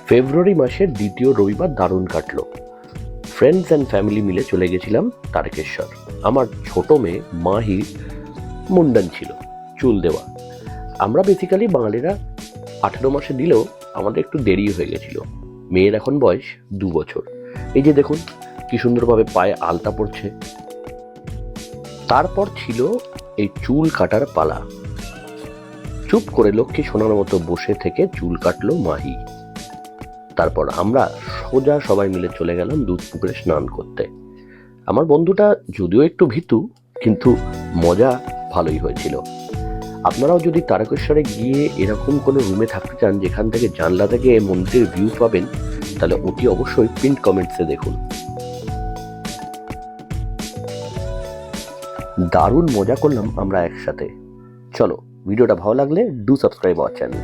ফেব্রুয়ারি মাসের দ্বিতীয় রবিবার দারুণ কাটলো। ফ্রেন্ডস অ্যান্ড ফ্যামিলি মিলে চলে গেছিলাম তারকেশ্বর। আমার ছোট মেয়ে মাহির মুন্ডন ছিল, চুল দেওয়া। আমরা বেসিক্যালি বাঙালিরা 18 মাসে দিলেও আমাদের একটু দেরি হয়ে গেছিল। মেয়ের এখন বয়স 2 বছর। এই যে দেখুন কি সুন্দরভাবে পায়ে আলতা পড়ছে। তারপর ছিল এই চুল কাটার পালা। চুপ করে লক্ষ্মী সোনার মতো বসে থেকে চুল কাটলো মাহি। তারপর আমরা সোজা সবাই মিলে চলে গেলাম দুধ পুকুরে স্নান করতে। আমার বন্ধুটা যদিও একটু ভীতু, কিন্তু মজা ভালোই হয়েছিল। আপনারাও যদি তারকেশ্বরে গিয়ে এরকম কোনো রুমে থাকতে চান যেখান থেকে জানলা থেকে মন্দিরের ভিউ পাবেন, তাহলে ওটি অবশ্যই পিন্ড কমেন্টসে দেখুন। দারুণ মজা করলাম আমরা একসাথে। চলো, ভিডিওটা ভালো লাগলে ডু সাবস্ক্রাইব আওয়ার চ্যানেল।